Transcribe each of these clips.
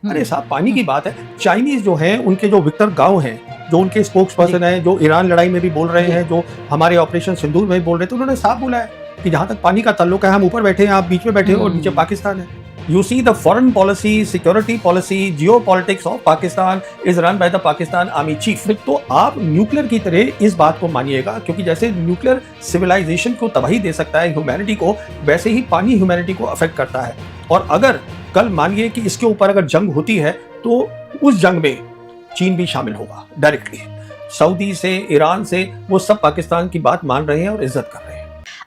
अरे साहब पानी की बात है। चाइनीज जो है उनके जो विक्टर गांव हैं, जो उनके स्पोक्स पर्सन है, जो ईरान लड़ाई में भी बोल रहे हैं, जो हमारे ऑपरेशन सिंदूर में बोल रहे थे, उन्होंने साफ बोला है कि जहां तक पानी का ताल्लुक है हम ऊपर बैठे हैं, आप बीच में बैठे हो और नीचे पाकिस्तान है। You see the foreign policy, security policy, geopolitics of Pakistan is run by the Pakistan Army Chief। तो आप न्यूक्लियर की तरह इस बात को मानिएगा, क्योंकि जैसे न्यूक्लियर सिविलाइजेशन को तबाही दे सकता है ह्यूमैनिटी को, वैसे ही पानी ह्यूमैनिटी को अफेक्ट करता है। और अगर कल मानिए कि इसके ऊपर अगर जंग होती है तो उस जंग में चीन भी शामिल होगा डायरेक्टली। सऊदी से, ईरान से, वो सब पाकिस्तान की बात मान रहे हैं और इज्जत कर रहे हैं।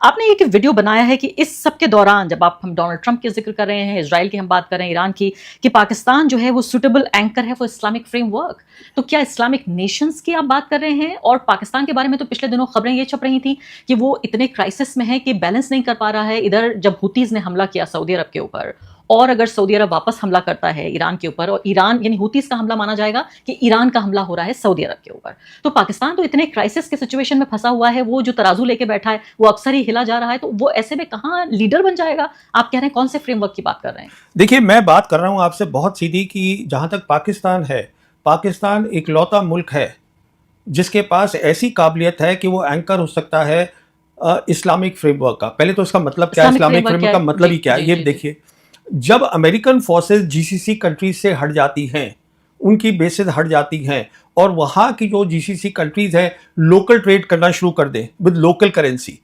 आपने एक वीडियो बनाया है कि इस सब के दौरान जब हम डोनाल्ड ट्रंप की जिक्र कर रहे हैं, इजराइल की हम बात कर रहे हैं, ईरान की, कि पाकिस्तान जो है वो सुटेबल एंकर है फॉर इस्लामिक फ्रेमवर्क। तो क्या इस्लामिक नेशंस की आप बात कर रहे हैं? और पाकिस्तान के बारे में तो पिछले दिनों खबरें ये छप रही थी कि वो इतने क्राइसिस में है कि बैलेंस नहीं कर पा रहा है। इधर जब हुतीज ने हमला किया सऊदी अरब के ऊपर, और अगर सऊदी अरब वापस हमला करता है ईरान के ऊपर, और ईरान यानी हुतीज का हमला माना जाएगा कि ईरान का हमला हो रहा है सऊदी अरब के ऊपर, तो पाकिस्तान तो इतने क्राइसिस के सिचुएशन में फंसा हुआ है, वो जो तराजू लेके बैठा है वो अक्सर ही हिला जा रहा है। तो वो ऐसे में कहाँ लीडर बन जाएगा? आप कह रहे हैं कौन से फ्रेमवर्क की बात कर रहे हैं? देखिए, मैं बात कर रहा हूं आपसे बहुत सीधी कि जहां तक पाकिस्तान है, पाकिस्तान इकलौता मुल्क है जिसके पास ऐसी काबिलियत है कि वो एंकर हो सकता है इस्लामिक फ्रेमवर्क का। पहले तो इसका मतलब क्या है, इस्लामिक फ्रेमवर्क का मतलब ही क्या है, ये देखिए। जब अमेरिकन फोर्सेस जीसीसी कंट्रीज से हट जाती हैं, उनकी बेसेस हट जाती हैं, और वहाँ की जो जीसीसी कंट्रीज हैं लोकल ट्रेड करना शुरू कर दें विद लोकल करेंसी,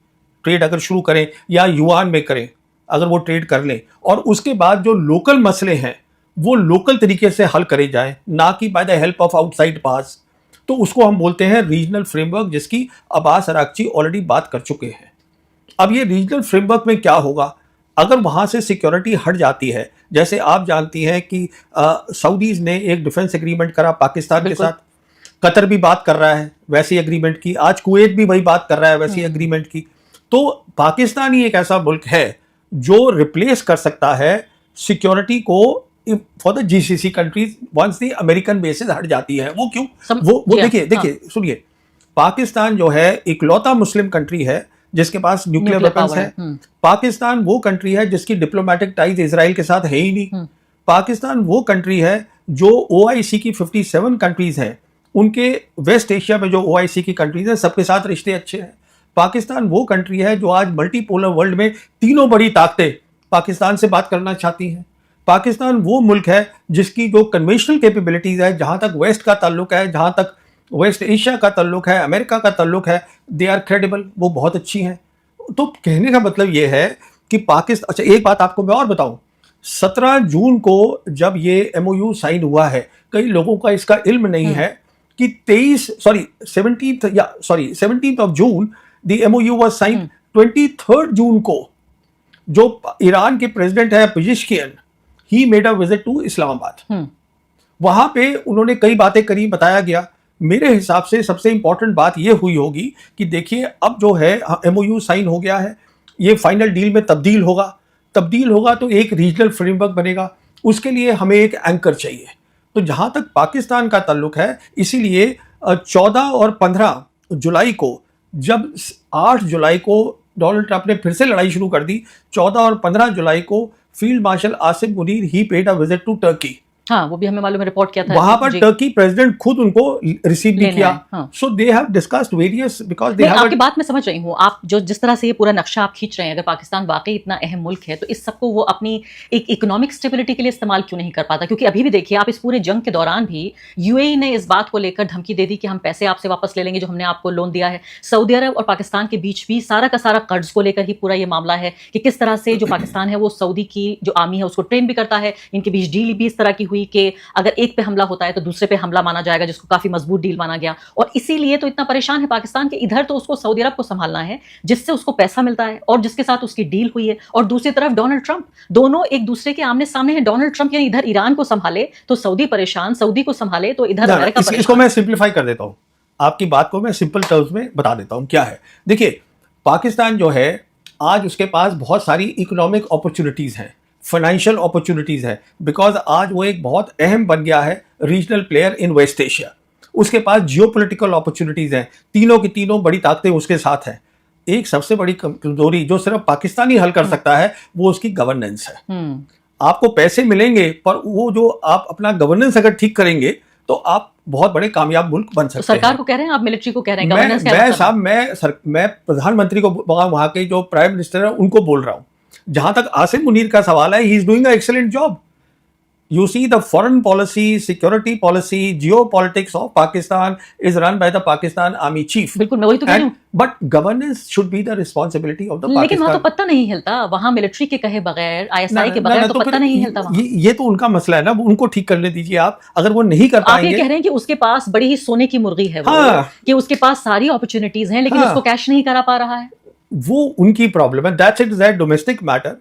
ट्रेड अगर शुरू करें या युआन में करें, अगर वो ट्रेड कर लें, और उसके बाद जो लोकल मसले हैं वो लोकल तरीके से हल करे जाएं, ना कि by the help of outside pass, तो उसको हम बोलते हैं रीजनल फ्रेमवर्क, जिसकी अब्बास अरागची ऑलरेडी बात कर चुके हैं। अब ये रीजनल फ्रेमवर्क में क्या होगा अगर वहां से सिक्योरिटी हट जाती है? जैसे आप जानती हैं कि सऊदीज ने एक डिफेंस एग्रीमेंट करा पाकिस्तान के साथ, कतर भी बात कर रहा है वैसी एग्रीमेंट की, आज कुवैत भी वही बात कर रहा है वैसी एग्रीमेंट की। तो पाकिस्तान ही एक ऐसा मुल्क है जो रिप्लेस कर सकता है सिक्योरिटी को for the GCC countries once the American bases हट जाती है। वो क्यों? वो देखिए सुनिए, पाकिस्तान जो है इकलौता मुस्लिम कंट्री है जिसके पास न्यूक्लियर वेपन्स है। पाकिस्तान वो कंट्री है जिसकी डिप्लोमेटिक टाइज इजराइल के साथ है ही नहीं। पाकिस्तान वो कंट्री है जो ओआईसी की 57 कंट्रीज हैं, उनके वेस्ट एशिया में जो ओआईसी की कंट्रीज हैं सबके साथ रिश्ते अच्छे हैं। पाकिस्तान वो कंट्री है जो आज मल्टीपोलर वर्ल्ड में तीनों बड़ी ताकतें पाकिस्तान से बात करना चाहती हैं। पाकिस्तान वो मुल्क है जिसकी जो कन्वेंशनल कैपेबिलिटीज है, जहां तक वेस्ट का ताल्लुक है, जहां तक वेस्ट एशिया का ताल्लुक है, अमेरिका का ताल्लुक है, दे आर क्रेडिबल, वो बहुत अच्छी हैं। तो कहने का मतलब ये है कि पाकिस्तान, अच्छा एक बात आपको मैं और बताऊं, 17 जून को जब ये एमओयू साइन हुआ है, कई लोगों का इसका इल्म नहीं है कि 17th of June the MOU was sign. 23 जून को जो ईरान के प्रेसिडेंट है Pezeshkian, he made a visit to Islamabad. वहां पे उन्होंने कई बातें करी, बताया गया। मेरे हिसाब से सबसे इंपॉर्टेंट बात यह हुई होगी कि देखिए अब जो है एमओयू साइन हो गया है, ये फाइनल डील में तब्दील होगा तो एक रीजनल फ्रेमवर्क बनेगा, उसके लिए हमें एक एंकर चाहिए। तो जहां तक पाकिस्तान का ताल्लुक है, इसीलिए 14 और 15 जुलाई को, जब 8 जुलाई को डोनाल्ड ट्रंप ने फिर से लड़ाई शुरू कर दी, 14 और 15 जुलाई को field marshal Asim Munir he paid a visit to Turkey. हाँ, वो भी हमें मालूम है, रिपोर्ट किया था वहां पर टर्की प्रेसिडेंट खुद उनको रिसीव भी किया। So they have discussed various, because they have. आपकी बात मैं समझ रही हूँ, आप जो जिस तरह से ये पूरा नक्शा आप खींच रहे हैं, अगर पाकिस्तान वाकई इतना अहम मुल्क है तो इस सबको वो अपनी एक इकोनॉमिक स्टेबिलिटी के लिए इस्तेमाल क्यों नहीं कर पाता? क्योंकि अभी भी देखिए आप, इस पूरे जंग के दौरान भी यूएई ने इस बात को लेकर धमकी दे दी कि हम पैसे आपसे वापस ले लेंगे जो हमने आपको लोन दिया है। सऊदी अरब और पाकिस्तान के बीच भी सारा का सारा कर्ज को लेकर ही पूरा ये मामला है कि किस तरह से जो पाकिस्तान है वो सऊदी की जो आर्मी है उसको ट्रेन भी करता है। इनके बीच डील भी इस तरह की हुई कि अगर एक पे हमला होता है तो दूसरे पे हमला माना जाएगा, जिसको काफी मजबूत डील माना गया। और इसीलिए तो इतना परेशान है पाकिस्तान के, इधर तो उसको सऊदी अरब को संभालना है जिससे उसको पैसा मिलता है और जिसके साथ उसकी डील हुई है, और दूसरी तरफ डोनाल्ड ट्रंप, दोनों एक दूसरे के आमने सामने हैं। डोनाल्ड ट्रंप यानी इधर ईरान को संभाले तो सऊदी परेशान, सऊदी को संभाले तो इधर अमेरिका परेशान। इसको मैं सिंप्लीफाई कर देता हूं, आपकी बात को मैं सिंपल टर्म्स में बता देता हूं क्या है। देखिए, पाकिस्तान जो है आज उसके पास बहुत सारी इकोनॉमिक अपॉर्चुनिटीज हैं, फाइनेंशियल अपॉर्चुनिटीज है, बिकॉज आज वो एक बहुत अहम बन गया है regional player in West Asia. उसके पास जियोपॉलिटिकल अपॉर्चुनिटीज हैं, तीनों की तीनों बड़ी ताकतें उसके साथ हैं। एक सबसे बड़ी कमजोरी जो सिर्फ पाकिस्तान ही हल कर सकता है वो उसकी गवर्नेंस है। आपको पैसे मिलेंगे, पर वो जो आप अपना गवर्नेंस अगर ठीक करेंगे तो आप बहुत बड़े कामयाब मुल्क बन तो सकते सरकार हैं। को कह रहे हैं, आप मिलिट्री को कह रहे हैं, मैं गवर्नेंस क्या मैं मतलब है? साहब मैं प्रधानमंत्री को, वहां के जो प्राइम मिनिस्टर है उनको बोल रहा हूं। जहां तक आसिम मुनीर का सवाल है, he is doing a excellent job. You see, the foreign policy, security policy, geopolitics of Pakistan is run by the Pakistan Army Chief. बिल्कुल, मैं वही तो कह रही हूँ। But governance should be the responsibility of the लेकिन वहां तो Pakistan. पत्ता नहीं हिलता, वहां मिलिट्री के कहे बगैर, आईएसआई के ना, बगैर तो फिर पत्ता नहीं हिलता वहां। ये तो उनका मसला है ना, उनको ठीक करने दीजिए आप। अगर वो नहीं कर आप ये पाएंगे, कह रहे हैं कि उसके पास बड़ी ही सोने की मुर्गी है वो, हाँ। कि उसके पास सारी अपॉर्चुनिटीज हैं, लेकिन हाँ। उसको कैश नहीं करा पा रहा है। वो उनकी प्रॉब्लम है। That's it, that domestic matter.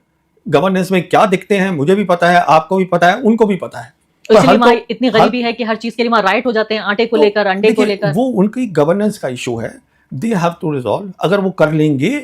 Governance में क्या दिखते हैं मुझे भी पता है, आपको भी पता है, उनको भी पता है। तो पर इसलिए हल वहां तो- इतनी गरीबी है कि हर चीज के लिए वहां राइट हो जाते हैं, आटे को तो लेकर, अंडे को देखिए, लेकर। वो उनकी गवर्नेंस का इशू है, दे हैव टू रिजॉल्व। अगर वो कर लेंगे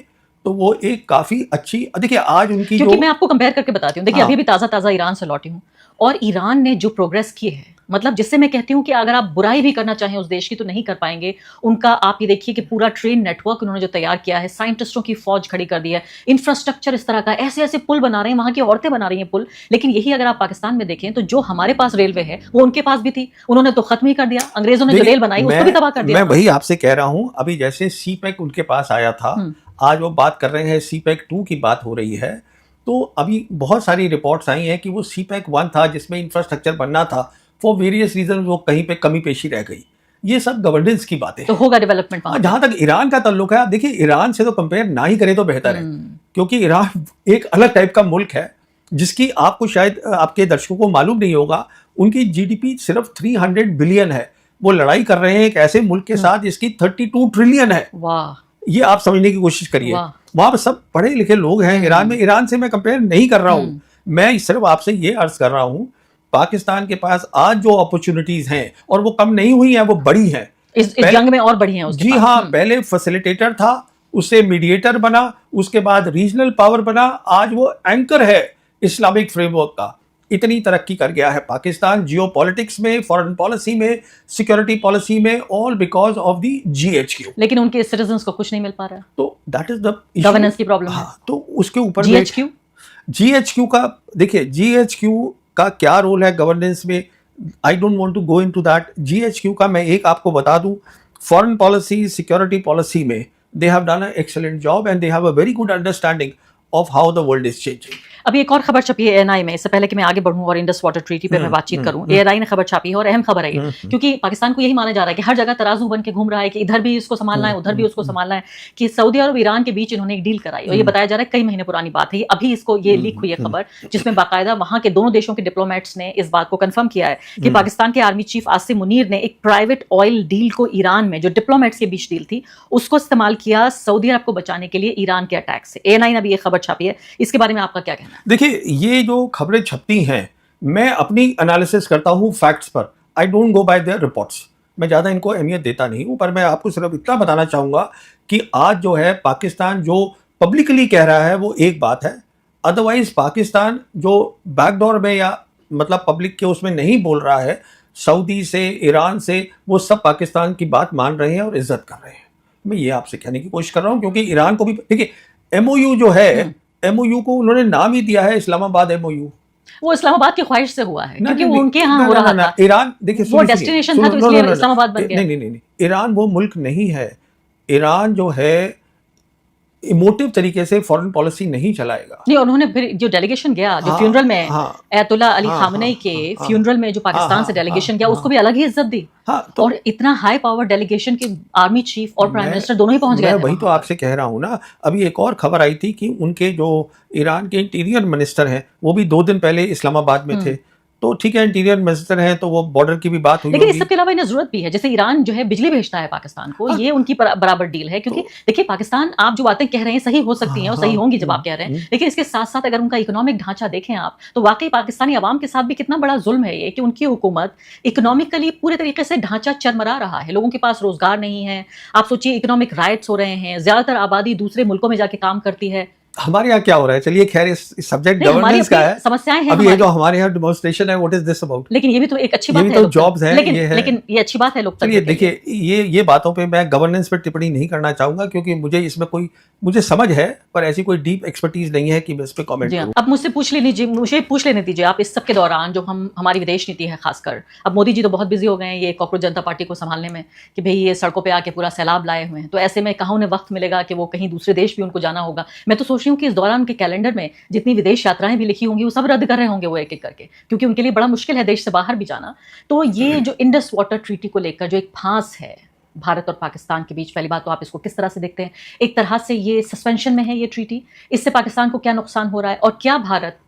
तो वो एक काफी अच्छी, देखिए आज उनकी क्योंकि जो, मैं आपको कंपेयर करके बताती हूँ, देखिए हाँ। अभी भी ताजा ताजा ईरान से लौटी हूँ, और ईरान ने जो प्रोग्रेस की है, मतलब जिससे मैं कहती हूँ कि अगर आप बुराई भी करना चाहें उस देश की तो नहीं कर पाएंगे। उनका आप ये देखिए कि पूरा ट्रेन नेटवर्क उन्होंने जो तैयार किया है, साइंटिस्टों की फौज खड़ी कर दी है, इंफ्रास्ट्रक्चर इस तरह का, ऐसे ऐसे पुल बना रहे हैं, वहां की औरतें बना रही हैं पुल। लेकिन यही अगर आप पाकिस्तान में देखें तो जो हमारे पास रेलवे है वो उनके पास भी थी, उन्होंने तो खत्म ही कर दिया। अंग्रेजों ने जो देखिए, रेल बनाई उसको भी तबाह कर दिया। मैं वही आपसे कह रहा हूं। अभी जैसे सी पैक उनके पास आया था, आज वो बात कर रहे हैं, सी पैक 2 की बात हो रही है। तो अभी बहुत सारी रिपोर्ट्स आई हैं कि वो सी पैक 1 था जिसमें इंफ्रास्ट्रक्चर बनना था, फॉर वेरियस रीजन वो कहीं पे कमी पेशी रह गई। ये सब गवर्नेंस की बातें तो हैं। होगा डेवलपमेंट वहां। जहां तक ईरान का ताल्लुक है, आप देखिए ईरान से तो कंपेयर ना ही करें तो बेहतर है, क्योंकि ईरान एक अलग टाइप का मुल्क है जिसकी आपको शायद आपके दर्शकों को मालूम नहीं होगा। उनकी जीडीपी सिर्फ 300 बिलियन है। वो लड़ाई कर रहे हैं एक ऐसे मुल्क के साथ जिसकी 32 ट्रिलियन है। वाह, ये आप समझने की कोशिश करिए। वाह। वहां पर सब पढ़े लिखे लोग हैं ईरान में। ईरान से मैं कंपेयर नहीं कर रहा हूं, मैं सिर्फ आपसे ये अर्ज कर रहा हूं, पाकिस्तान के पास आज जो अपॉर्चुनिटीज हैं, और वो कम नहीं हुई हैं, वो बड़ी हैं। इस जंग में और बढ़ी है उसके जी पास। हाँ, पहले फैसिलिटेटर था, उससे मीडिएटर बना, उसके बाद रीजनल पावर बना, आज वो एंकर है इस्लामिक फ्रेमवर्क का। इतनी तरक्की कर गया है पाकिस्तान, जियो पॉलिटिक्स में, फॉरेन पॉलिसी में, सिक्योरिटी पॉलिसी में, all because of the GHQ। लेकिन उनके सिटीजन्स को कुछ नहीं मिल पा रहा है, तो दैट इज द गवर्नेंस की प्रॉब्लम है। हाँ, तो उसके ऊपर GHQ का देखिए, GHQ का क्या रोल है गवर्नेंस में, I don't want to go into that. GHQ का मैं एक आपको बता दूं, फॉरेन पॉलिसी, सिक्योरिटी पॉलिसी में they have done a excellent job and they have a very good understanding of how the world is changing. अभी एक और खबर छपी है ANI में, इससे पहले कि मैं आगे बढ़ूं और इंडस वाटर ट्रीटी पे मैं बातचीत करूं, ANI ने खबर छापी है और अहम खबर है ये, क्योंकि पाकिस्तान को यही माना जा रहा है कि हर जगह तराजू बन के घूम रहा है कि इधर भी इसको संभालना है, उधर भी उसको संभालना है, कि सऊदी अरब ईरान के बीच इन्होंने एक डील कराई, और ये बताया जा रहा है कई महीने पुरानी बात है। अभी इसको ये लीक हुई है खबर, जिसमें बाकायदा वहां के दोनों देशों के डिप्लोमेट्स ने इस बात को कंफर्म किया है कि पाकिस्तान के आर्मी चीफ आसिम मुनीर ने एक प्राइवेट ऑयल डील को ईरान में, जो डिप्लोमेट्स के बीच डील थी, उसको इस्तेमाल किया सऊदी अरब को बचाने के लिए ईरान के अटैक से। ANI ने अभी ये खबर छापी है, इसके बारे में आपका क्या कहना है? देखिए, ये जो खबरें छपती हैं, मैं अपनी एनालिसिस करता हूं फैक्ट्स पर, I don't go bye there reports. मैं ज़्यादा इनको अहमियत देता नहीं हूं, पर मैं आपको सिर्फ इतना बताना चाहूँगा कि आज जो है पाकिस्तान जो पब्लिकली कह रहा है वो एक बात है, अदरवाइज पाकिस्तान जो बैकडोर में या मतलब पब्लिक के उसमें नहीं बोल रहा है, सऊदी से, ईरान से, वो सब पाकिस्तान की बात मान रहे हैं और इज्जत कर रहे हैं। मैं ये आपसे कहने की कोशिश कर रहा हूँ, क्योंकि ईरान को भी देखिए, MOU जो है, MOU को उन्होंने नाम ही दिया है इस्लामाबाद MOU। वो इस्लामाबाद की ख्वाहिश से हुआ है, क्योंकि वो उनके यहाँ हो रहा था। ईरान देखिए, वो डेस्टिनेशन था, तो इसलिए इस्लामाबाद बन गया। नहीं, ईरान वो मुल्क नहीं है। ईरान जो है इमोटिव तरीके से फॉरेन पॉलिसी नहीं चलाएगा। नहीं, उन्होंने फिर जो डेलीगेशन गया, जो फ्यूनरल में अयतुल्ला अली खामनेई के फ्यूनरल में जो पाकिस्तान से डेलीगेशन गया, उसको भी अलग ही इज्जत दी। तो और इतना हाई पावर डेलीगेशन के आर्मी चीफ और प्राइम मिनिस्टर दोनों ही पहुंच गए। वही तो आपसे कह रहा हूं ना। अभी एक और खबर आई थी कि उनके जो ईरान के इंटीरियर मिनिस्टर हैं, वो भी 2 दिन पहले इस्लामाबाद में थे। तो ठीक है, इंटीरियर मिनिस्टर हैं तो वो बॉर्डर की भी बात हुई, लेकिन इस सबके अलावा इन्हें जरूरत भी है। जैसे ईरान जो है बिजली भेजता है पाकिस्तान को, ये उनकी बराबर डील है, क्योंकि देखिए पाकिस्तान, आप जो बातें कह रहे हैं सही हो सकती हैं और सही होंगी जब आप कह रहे हैं, लेकिन इसके साथ साथ अगर उनका इकोनॉमिक ढांचा देखें आप, तो वाकई पाकिस्तानी अवाम के साथ भी कितना बड़ा जुल्म है ये, कि उनकी हुकूमत इकोनॉमिकली पूरे तरीके से ढांचा चरमरा रहा है, लोगों के पास रोजगार नहीं है। आप सोचिए, इकोनॉमिक राइट्स हो रहे हैं, ज्यादातर आबादी दूसरे मुल्कों में जाके काम करती है, हमारे यहाँ क्या हो रहा है, चलिए खैर इस सब्जेक्ट नहीं, हमारी गवर्नेंस का अपनी है। समस्याएं हैं अभी ये हमारी। जो हमारे यहाँ डेमोन्स्ट्रेशन है, व्हाट इज दिस अबाउट? लेकिन ये भी तो एक अच्छी ये बात भी है तो लोकतंत्र। जॉब्स हैं, लेकिन ये है। लेकिन ये अच्छी बात है लोकतंत्र चलिए के लिए। देखिए, ये बातों पे मैं गवर्नेंस पे टिप्पणी नहीं करना चाहूंगा, क्योंकि मुझे इसमें कोई, मुझे समझ है पर ऐसी कोई डीप एक्सपर्टीज नहीं है कि मैं इस पे कमेंट जी हाँ, करूं। अब मुझे पूछ लेने दीजिए आप इस सब के दौरान जो हमारी विदेश नीति है खासकर। अब मोदी जी तो बहुत बिजी हो गए हैं ये कॉकरोच जनता पार्टी को संभालने में कि भाई ये सड़कों पे आके पूरा सैलाब लाए हुए हैं, तो ऐसे में कहाँ उन्हें वक्त मिलेगा कि वो कहीं दूसरे देश भी उनको जाना होगा। मैं तो सोच रही हूँ कि इस दौरान उनके कैलेंडर में जितनी विदेश यात्राएं भी लिखी होंगी वो सब रद्द कर रहे होंगे वो एक एक करके, क्योंकि उनके लिए बड़ा मुश्किल है देश से बाहर भी जाना। तो ये जो इंडस वाटर ट्रीटी को लेकर जो एक फांस है भारत और पाकिस्तान के बीच, पहली बात तो आप इसको किस तरह से देखते हैं? एक तरह से ये सस्पेंशन में है ये ट्रीटी, इससे पाकिस्तान को क्या नुकसान हो रहा है, और क्या भारत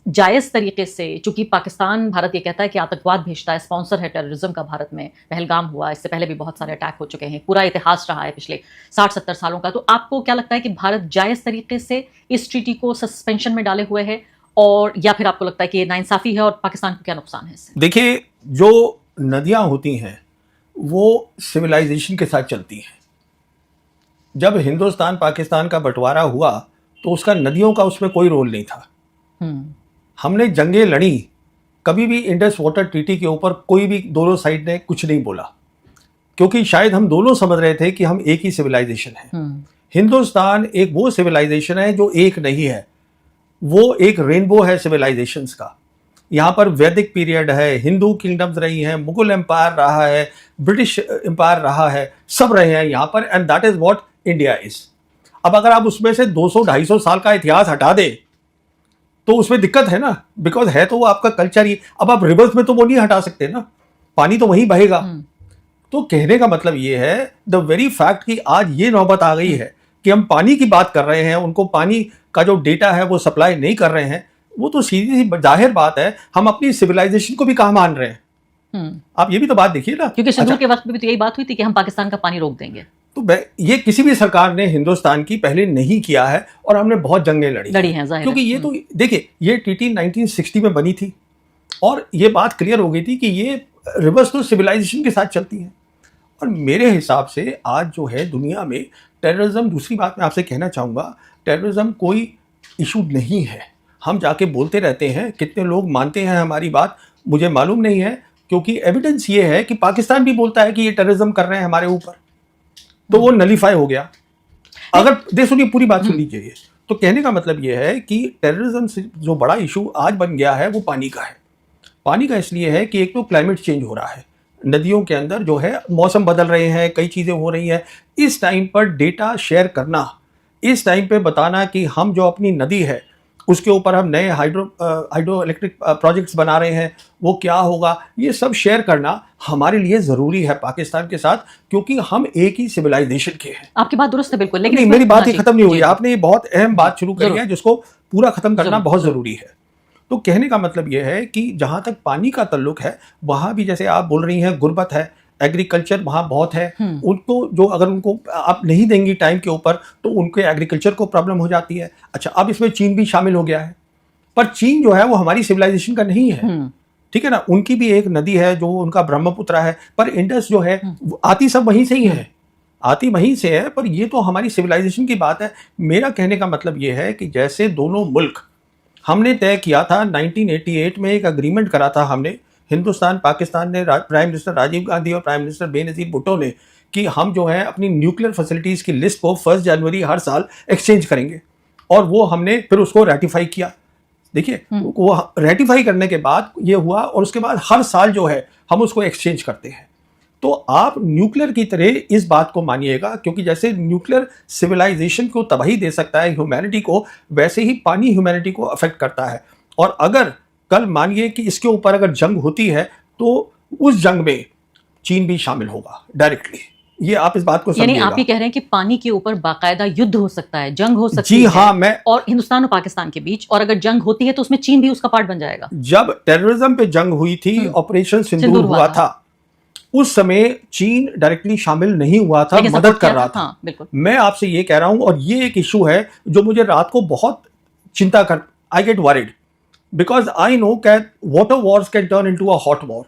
जायज़ तरीके से, चूंकि पाकिस्तान, भारत ये कहता है कि आतंकवाद भेजता है, स्पॉन्सर है टेररिज्म का भारत में, पहलगाम हुआ, इससे पहले भी बहुत सारे अटैक हो चुके हैं, पूरा इतिहास रहा है पिछले 60-70 सालों का, तो आपको क्या लगता है कि भारत जायज़ तरीके से इस ट्रीटी को सस्पेंशन में डाले हुए है, और या फिर आपको लगता है कि ये नाइंसाफी है और पाकिस्तान को क्या नुकसान है इससे? देखिए, जो नदियां होती हैं वो सिविलाइजेशन के साथ चलती हैं। जब हिंदुस्तान पाकिस्तान का बंटवारा हुआ तो उसका नदियों का उसमें कोई रोल नहीं था। हमने जंगें लड़ी, कभी भी इंडस वाटर ट्रीटी के ऊपर कोई भी दोनों साइड ने कुछ नहीं बोला, क्योंकि शायद हम दोनों समझ रहे थे कि हम एक ही सिविलाइजेशन है। हिंदुस्तान एक वो सिविलाइजेशन है जो एक नहीं है, वो एक रेनबो है सिविलाइजेशंस का। यहाँ पर वैदिक पीरियड है, हिंदू किंगडम्स रही हैं, मुगल एम्पायर रहा है, ब्रिटिश एम्पायर रहा है, सब रहे हैं यहाँ पर, and that is what India is. अब अगर आप उसमें से 200-250 साल का इतिहास हटा दे तो उसमें दिक्कत है ना, बिकॉज है तो वो आपका कल्चर ही। अब आप रिवर्स में तो वो नहीं हटा सकते ना, पानी तो वहीं बहेगा। तो कहने का मतलब ये है, द वेरी फैक्ट कि आज ये नौबत आ गई है कि हम पानी की बात कर रहे हैं, उनको पानी का जो डेटा है वो सप्लाई नहीं कर रहे हैं, वो तो सीधी सी जाहिर बात है हम अपनी सिविलाइजेशन को भी कहाँ मान रहे हैं। आप ये भी तो बात देखिए ना, क्योंकि सिंदूर के वक्त में भी तो यही बात हुई थी कि हम पाकिस्तान का पानी रोक देंगे। तो ये किसी भी सरकार ने हिंदुस्तान की पहले नहीं किया है, और हमने बहुत जंगें लड़ी हैं जाहिर, क्योंकि ये तो देखिए, ये ट्रीटी 1960 में बनी थी और ये बात क्लियर हो गई थी कि ये रिवर्स टू सिविलाइजेशन के साथ चलती है। और मेरे हिसाब से आज जो है दुनिया में टेररिज्म, दूसरी बात मैं आपसे कहना चाहूँगा, टेररिज्म कोई इशू नहीं है। हम जाके बोलते रहते हैं, कितने लोग मानते हैं हमारी बात मुझे मालूम नहीं है, क्योंकि एविडेंस ये है कि पाकिस्तान भी बोलता है कि ये टेररिज्म कर रहे हैं हमारे ऊपर, तो वो नलीफाई हो गया। अगर सुनिए, पूरी बात सुन लीजिए। तो कहने का मतलब ये है कि टेररिज्म से जो बड़ा इशू आज बन गया है वो पानी का है। पानी का इसलिए है कि एक तो क्लाइमेट चेंज हो रहा है, नदियों के अंदर जो है मौसम बदल रहे हैं, कई चीज़ें हो रही हैं। इस टाइम पर डेटा शेयर करना, इस टाइम पे बताना कि हम जो अपनी नदी है उसके ऊपर हम नए हाइड्रो इलेक्ट्रिक प्रोजेक्ट्स बना रहे हैं, वो क्या होगा, ये सब शेयर करना हमारे लिए ज़रूरी है पाकिस्तान के साथ, क्योंकि हम एक ही सिविलाइजेशन के हैं। आपकी बात दुरुस्त है बिल्कुल, लेकिन नहीं, मेरी बात ही खत्म नहीं हुई। आपने ये बहुत अहम बात शुरू करी है जिसको पूरा खत्म करना बहुत ज़रूरी है। तो कहने का मतलब ये है कि जहाँ तक पानी का ताल्लुक है, वहाँ भी जैसे आप बोल रही हैं गुर्बत है, एग्रीकल्चर वहाँ बहुत है, उनको जो अगर उनको आप नहीं देंगी टाइम के ऊपर तो उनके एग्रीकल्चर को प्रॉब्लम हो जाती है। अच्छा, अब इसमें चीन भी शामिल हो गया है, पर चीन जो है वो हमारी सिविलाइजेशन का नहीं है, ठीक है ना। उनकी भी एक नदी है जो उनका ब्रह्मपुत्र है, पर इंडस जो है आती सब वहीं से ही है, आती वहीं से है, पर ये तो हमारी सिविलाइजेशन की बात है। मेरा कहने का मतलब ये है कि जैसे दोनों मुल्क हमने तय किया था 1988 में, एक अग्रीमेंट करा था हमने, हिंदुस्तान पाकिस्तान ने, प्राइम मिनिस्टर राजीव गांधी और प्राइम मिनिस्टर बेनज़ीर भुट्टो ने, कि हम जो है अपनी न्यूक्लियर फैसिलिटीज़ की लिस्ट को 1 जनवरी हर साल एक्सचेंज करेंगे, और वो हमने फिर उसको रेटिफाई किया। देखिए, वो रेटिफाई करने के बाद ये हुआ, और उसके बाद हर साल जो है हम उसको एक्सचेंज करते हैं। तो आप न्यूक्लियर की तरह इस बात को मानिएगा, क्योंकि जैसे न्यूक्लियर सिविलाइजेशन को तबाही दे सकता है ह्यूमैनिटी को, वैसे ही पानी ह्यूमैनिटी को अफेक्ट करता है। और अगर कल मानिए कि इसके ऊपर अगर जंग होती है तो उस जंग में चीन भी शामिल होगा डायरेक्टली। ये आप इस बात को समझिएगा। यानी आप ये कह रहे हैं कि पानी के ऊपर बाकायदा युद्ध हो सकता है, जंग हो सकती जी है, हाँ, मैं और हिंदुस्तान और पाकिस्तान के बीच, और अगर जंग होती है तो उसमें चीन भी उसका पार्ट बन जाएगा। जब टेररिज्म पे जंग हुई थी, ऑपरेशन सिंदूर हुआ था, उस समय चीन डायरेक्टली शामिल नहीं हुआ था, मदद कर रहा था। बिल्कुल। मैं आपसे ये कह रहा हूं, और ये एक इशू है जो मुझे रात को बहुत चिंता कर, I get worried, because I know that water Wars can turn into a hot war,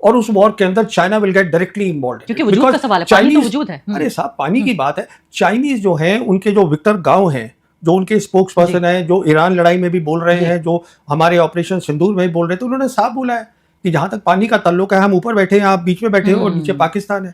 और उस वॉर के अंदर China will get directly involve, क्योंकि वजूद का सवाल है, पानी तो वजूद है। अरे साहब, पानी की बात है। चाइनीज जो है, उनके जो विक्टर गांव हैं जो उनके स्पोक्स पर्सन है, जो ईरान लड़ाई में भी बोल रहे हैं, जो हमारे ऑपरेशन सिंदूर में भी बोल रहे थे, उन्होंने साफ बोला है कि जहां तक पानी का ताल्लुक है, हम ऊपर बैठे हैं, आप बीच में बैठे हो और नीचे पाकिस्तान है।